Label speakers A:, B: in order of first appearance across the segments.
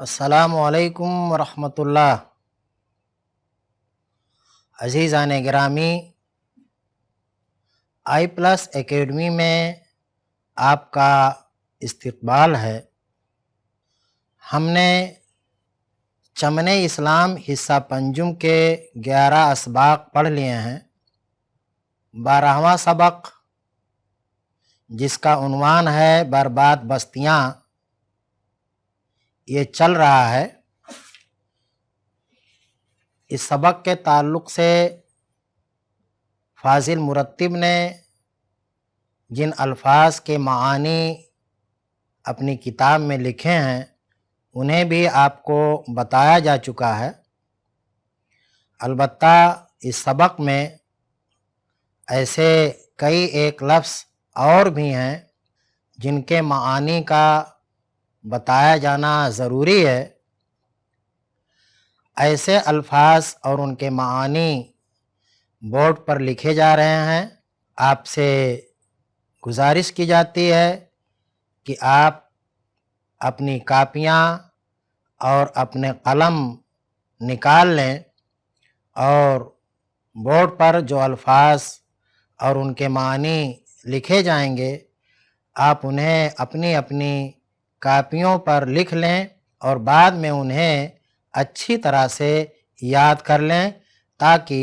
A: अस्सलामुअलैकुम वरहमतुल्लाह। अज़ीज़ान गिरामी, आई plus academy में आपका इस्तकबाल है। हमने चमने इस्लाम हिस्सा पंजुम के 11 असबाक पढ़ लिए हैं। 12वां सबक, जिसका उन्वान है बर्बाद बस्तियाँ, ये चल रहा है। इस सबक के ताल्लुक़ से फाजिल मुरत्तिब ने जिन अल्फाज के मानी अपनी किताब में लिखे हैं, उन्हें भी आपको बताया जा चुका है। अलबत्ता इस सबक में ऐसे कई एक लफ्ज़ और भी हैं जिनके मानी का बताया जाना ज़रूरी है। ऐसे अल्फाज और उनके मानी बोर्ड पर लिखे जा रहे हैं। आपसे गुजारिश की जाती है कि आप अपनी कापियाँ और अपने कलम निकाल लें और बोर्ड पर जो अल्फाज और उनके मानी लिखे जाएंगे, आप उन्हें अपनी अपनी कापियों पर लिख लें और बाद में उन्हें अच्छी तरह से याद कर लें, ताकि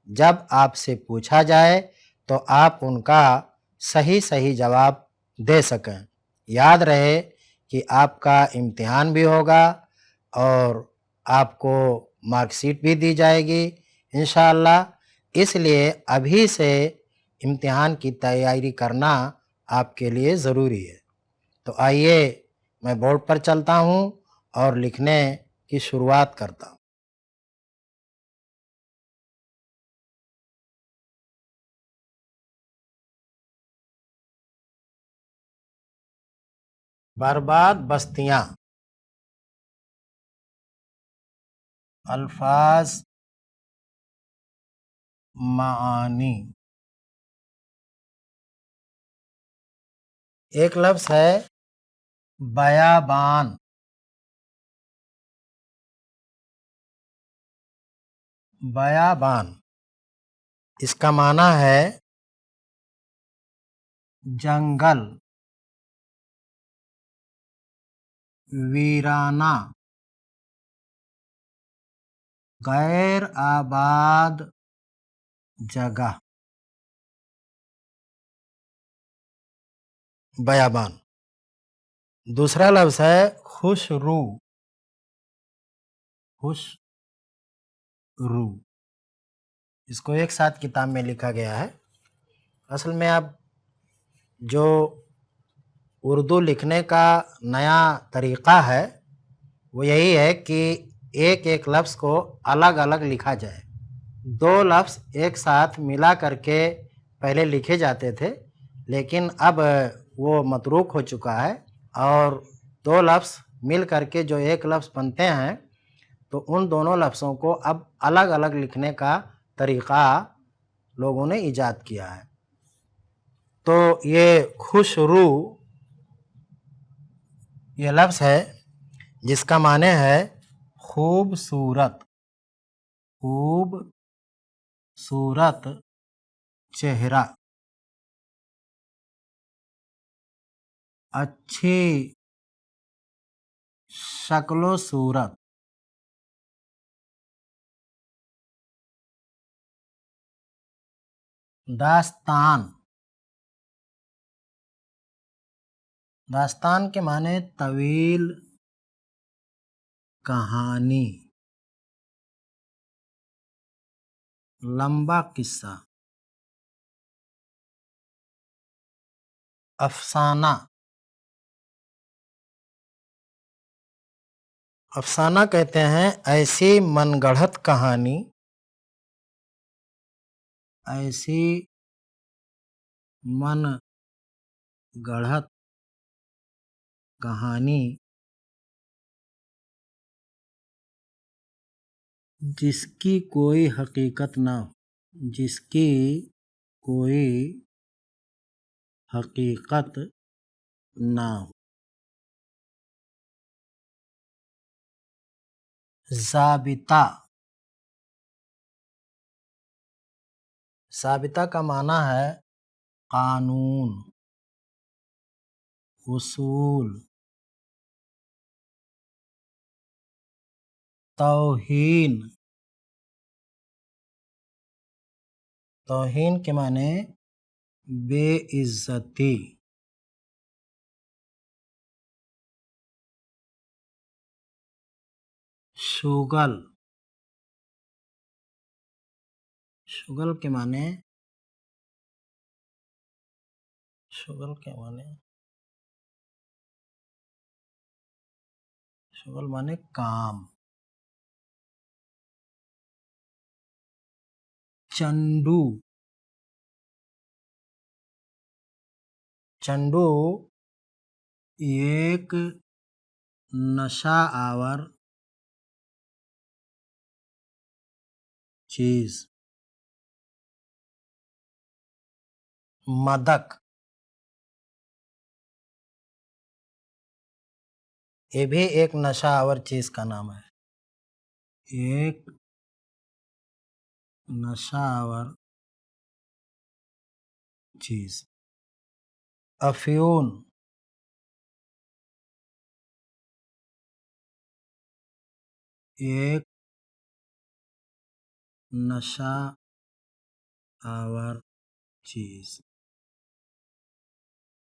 A: जब आपसे पूछा जाए तो आप उनका सही सही जवाब दे सकें। याद रहे कि आपका इम्तिहान भी होगा और आपको मार्कशीट भी दी जाएगी इंशाअल्लाह। इसलिए अभी से इम्तिहान की तैयारी करना आपके लिए ज़रूरी है। तो आइए मैं बोर्ड पर चलता हूँ और लिखने की शुरुआत करता हूँ। बर्बाद बस्तियाँ। अल्फाज मानी। एक लफ्ज़ है बयाबान। बयाबान, इसका माना है जंगल, वीराना, गैर आबाद जगह। बयाबान। दूसरा लफ्ज़ है खुशरू। खुशरू, इसको एक साथ किताब में लिखा गया है। असल में अब जो उर्दू लिखने का नया तरीक़ा है, वो यही है कि एक एक लफ्ज़ को अलग अलग लिखा जाए। दो लफ्ज़ एक साथ मिला करके पहले लिखे जाते थे, लेकिन अब वो मतरूक हो चुका है और दो लफ्ज़ मिल करके जो एक लफ्ज़ बनते हैं, तो उन दोनों लफ्ज़ों को अब अलग अलग लिखने का तरीक़ा लोगों ने ईजाद किया है। तो ये खुशरू, ये लफ्ज़ है जिसका माने है खूबसूरत। खूबसूरत चेहरा, अच्छी शक्लो सूरत। दास्तान। दास्तान के माने तवील कहानी, लंबा किस्सा। अफसाना। अफसाना कहते हैं ऐसी मनगढ़ंत कहानी, ऐसी मनगढ़ंत कहानी जिसकी कोई हकीकत ना हो, जिसकी कोई हकीकत ना हो। ज़ाबिता। ज़ाबिता का माना है कानून, उसूल, तौहीन। तौहीन के माने बेइज्जती। शुगल। शुगल के माने शुगल के माने शुगल माने काम। चंडू। चंडू एक नशा आवर चीज। मदक, ये भी एक नशा आवर चीज का नाम है। एक नशा आवर चीज। अफ्यून। एक नशा आवर चीज।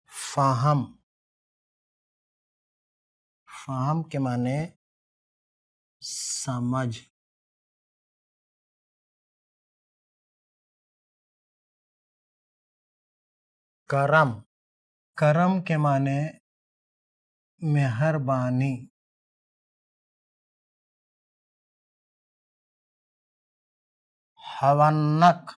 A: फाहम। फाहम के माने समझ। करम। करम के माने मेहरबानी। हवन्नक।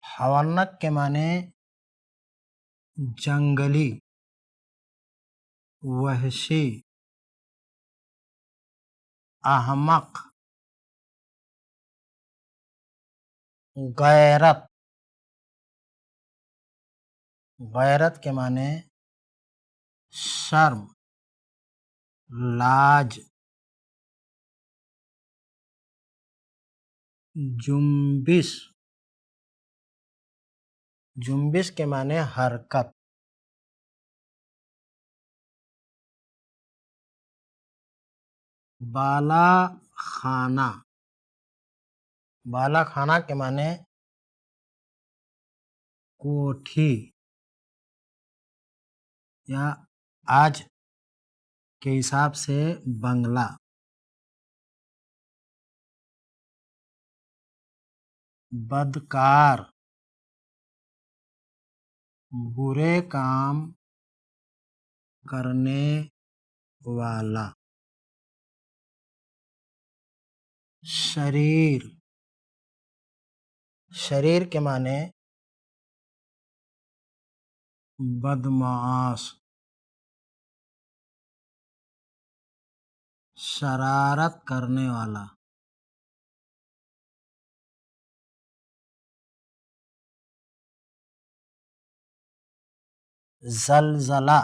A: हवन्नक के माने जंगली, वहशी, अहमक। गैरत। गैरत के माने शर्म, लाज। जुम्बिश। जुम्बिश के माने हरकत। बाला खाना। बाला खाना के माने कोठी या आज के हिसाब से बंगला। बदकार, बुरे काम करने वाला। शरीर। शरीर के माने बदमाश, शरारत करने वाला। जलजला।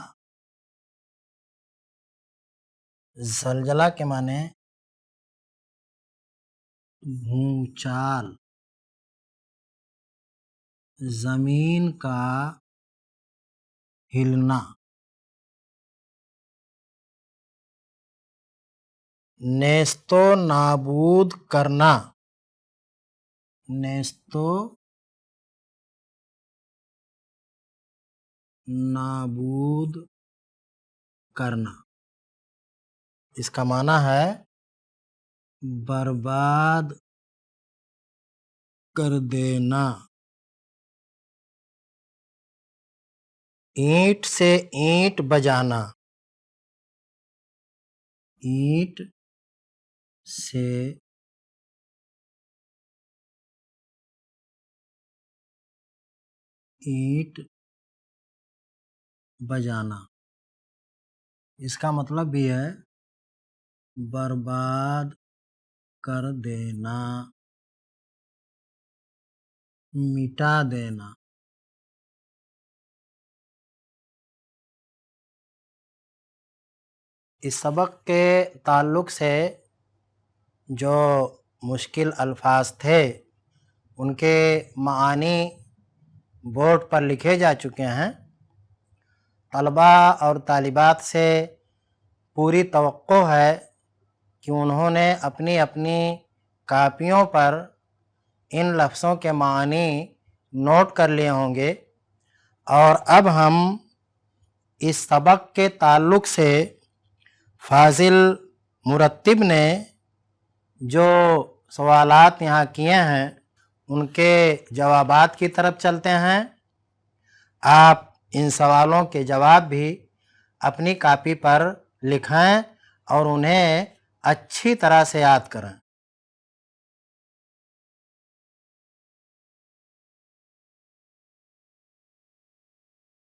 A: जलजला के माने भूचाल, जमीन का हिलना। नेस्तो नाबूद करना। नेस्तो नाबूद करना, इसका माना है बर्बाद कर देना। ईंट से ईंट बजाना। ईंट से ईंट बजाना, इसका मतलब भी है बर्बाद कर देना, मिटा देना। इस सबक के ताल्लुक़ से जो मुश्किल अल्फाज थे उनके मानी बोर्ड पर लिखे जा चुके हैं। तलबा और तालिबात से पूरी तवक्को है कि उन्होंने अपनी अपनी कापियों पर इन लफ्ज़ों के मानी नोट कर लिए होंगे और अब हम इस सबक के ताल्लुक़ से फ़ाज़िल मुरत्तिब ने जो सवालात यहाँ किए हैं उनके जवाबात की तरफ चलते हैं। आप इन सवालों के जवाब भी अपनी कापी पर लिखें और उन्हें अच्छी तरह से याद करें।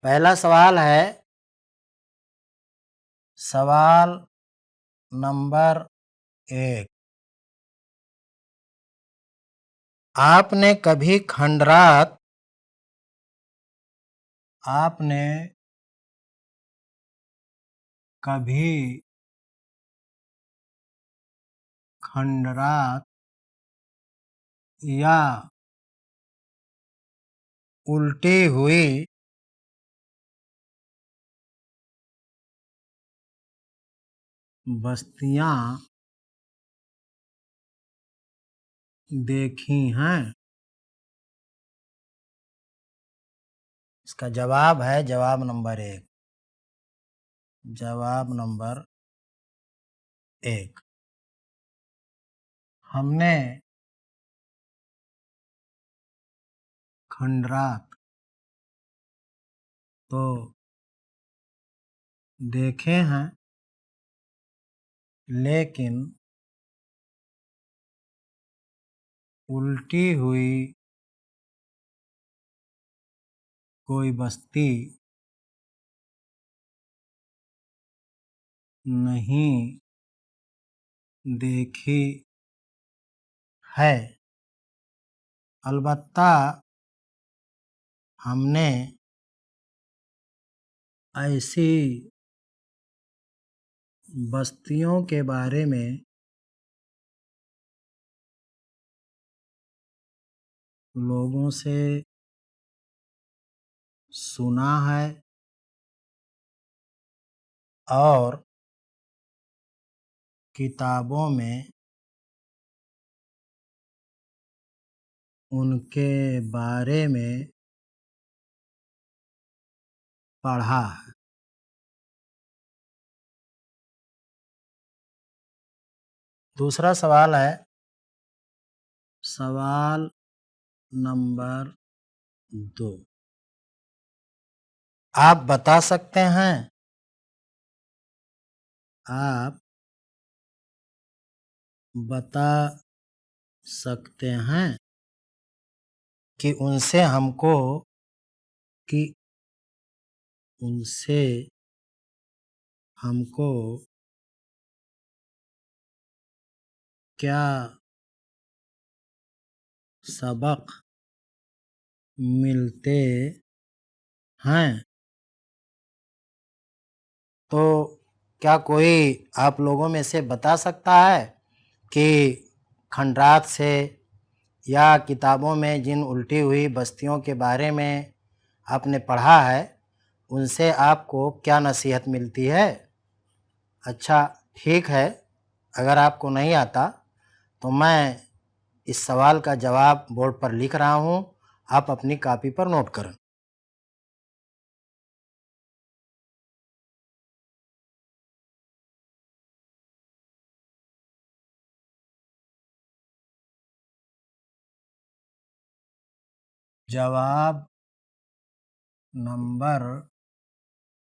A: पहला सवाल है, सवाल नंबर 1, आपने कभी खंडरात या उल्टी हुई बस्तियां देखी हैं? इसका जवाब है जवाब नंबर 1। जवाब नंबर 1, हमने खंडरात तो देखे हैं लेकिन उल्टी हुई कोई बस्ती नहीं देखी है। अलबत्ता हमने ऐसी बस्तियों के बारे में लोगों से सुना है और किताबों में उनके बारे में पढ़ा है। दूसरा सवाल है, सवाल नंबर 2, आप बता सकते हैं कि उनसे हमको क्या सबक मिलते हैं? तो क्या कोई आप लोगों में से बता सकता है कि खंडरात से या किताबों में जिन उल्टी हुई बस्तियों के बारे में आपने पढ़ा है उनसे आपको क्या नसीहत मिलती है? अच्छा, ठीक है। अगर आपको नहीं आता तो मैं इस सवाल का जवाब बोर्ड पर लिख रहा हूँ, आप अपनी कॉपी पर नोट करें। जवाब नंबर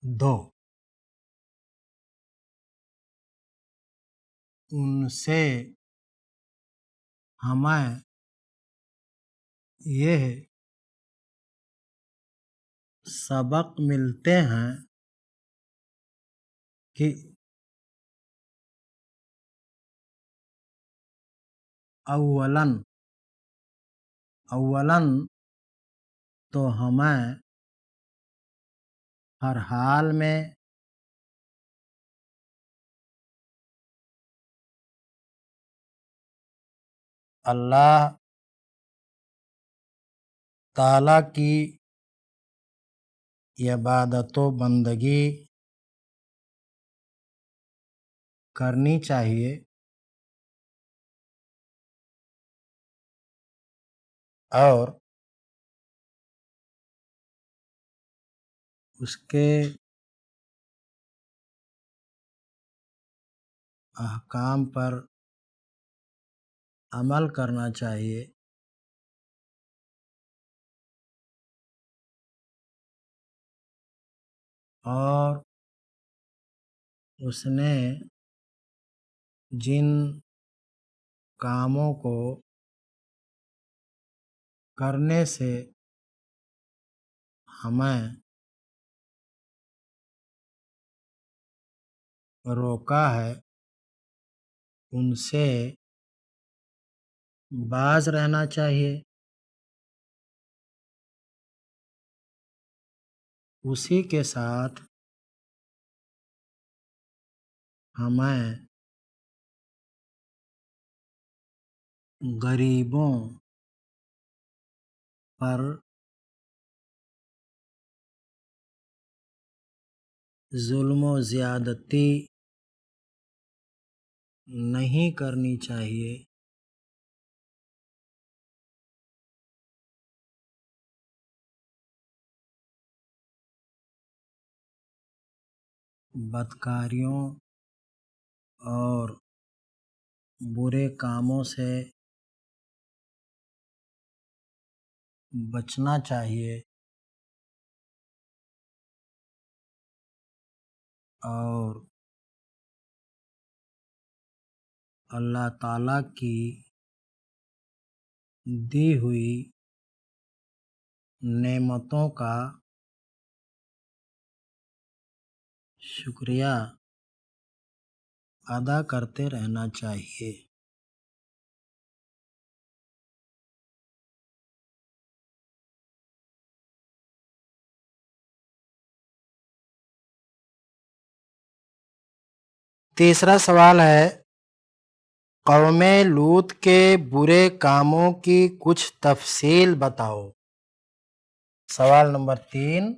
A: 2, उनसे हमें यह सबक मिलते हैं कि अव्वलन तो हमें हर हाल में अल्लाह ताला की इबादत व बंदगी करनी चाहिए और उसके अहकाम पर अमल करना चाहिए और उसने जिन कामों को करने से हमें रोका है उनसे बाज रहना चाहिए। उसी के साथ हमें गरीबों पर जुल्म व ज़्यादती नहीं करनी चाहिए। बदकारियों और बुरे कामों से बचना चाहिए और अल्लाह ताला की दी हुई नेमतों का शुक्रिया अदा करते रहना चाहिए। तीसरा सवाल है, कौमे लूत के बुरे कामों की कुछ तफसील बताओ। सवाल नंबर 3,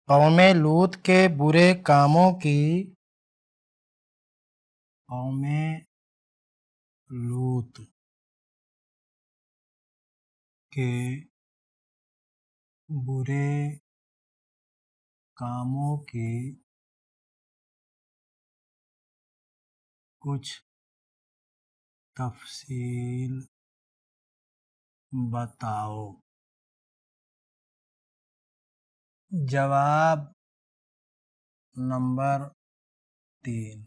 A: कौमे लूत के बुरे कामों की कौमे लूत के बुरे कामों की कुछ तफसील बताओ। जवाब नंबर 3,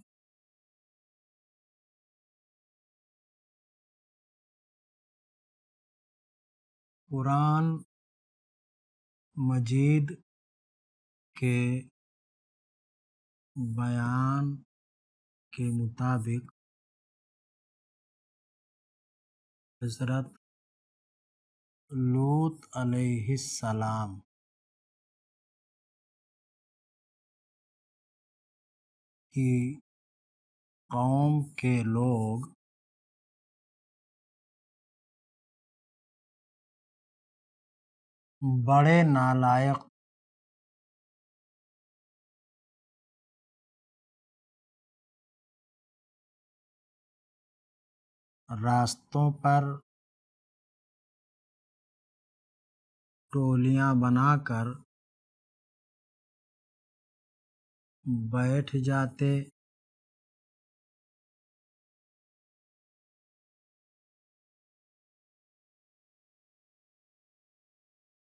A: कुरान मजीद के बयान के मुताबिक हज़रत लूत अलैहिस्सलाम की कौम के लोग बड़े नालायक रास्तों पर टोलियां बनाकर बैठ जाते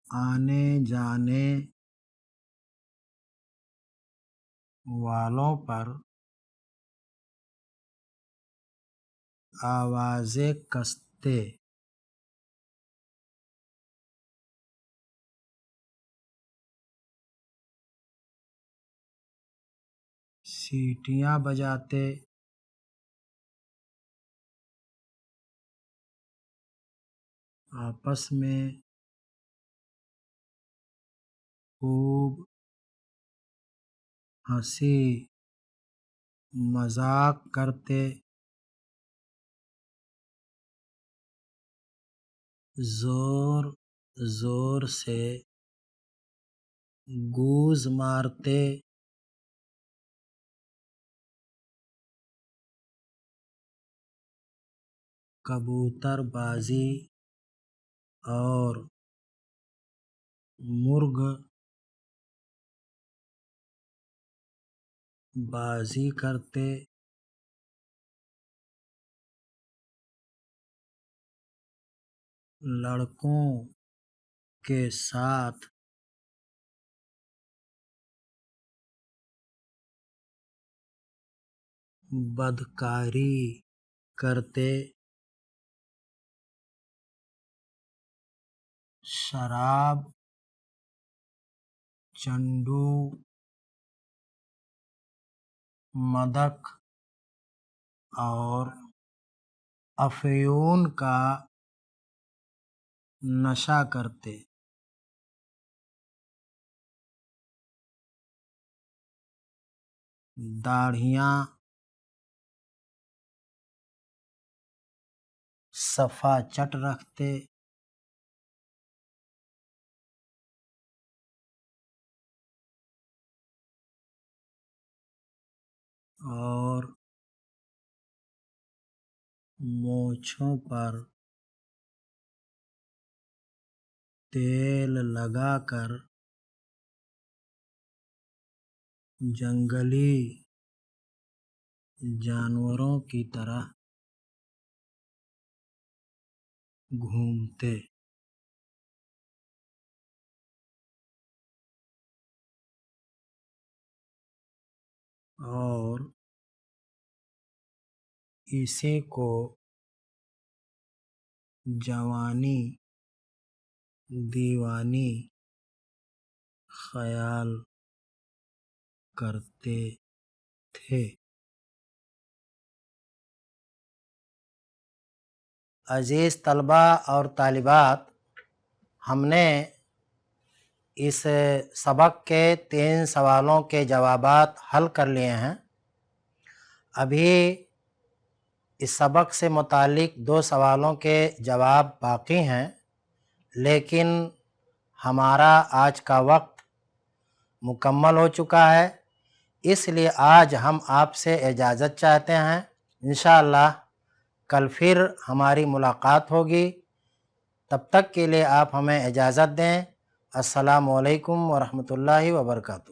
A: आने जाने वालों पर आवाज़ें कसते, सीटियां बजाते, आपस में खूब हंसी मजाक करते, जोर जोर से गूंज मारते, कबूतरबाजी और मुर्ग बाजी करते, लड़कों के साथ बदकारी करते, शराब, चंडू, मदक और अफयून का नशा करते, दाढ़ियाँ सफा चट रखते, और मूंछों पर तेल लगाकर जंगली जानवरों की तरह घूमते। और इसी को जवानी दीवानी ख्याल करते थे। अजीज़ तलबा और तालिबात, हमने इस सबक के 3 सवालों के जवाबात हल कर लिए हैं। अभी इस सबक से मुतालिक 2 सवालों के जवाब बाकी हैं, लेकिन हमारा आज का वक्त मुकम्मल हो चुका है, इसलिए आज हम आपसे इजाज़त चाहते हैं। इंशाअल्लाह कल फिर हमारी मुलाकात होगी। तब तक के लिए आप हमें इजाज़त दें। अस्सलामु अलैकुम व रहमतुल्लाहि व बरकातुहू।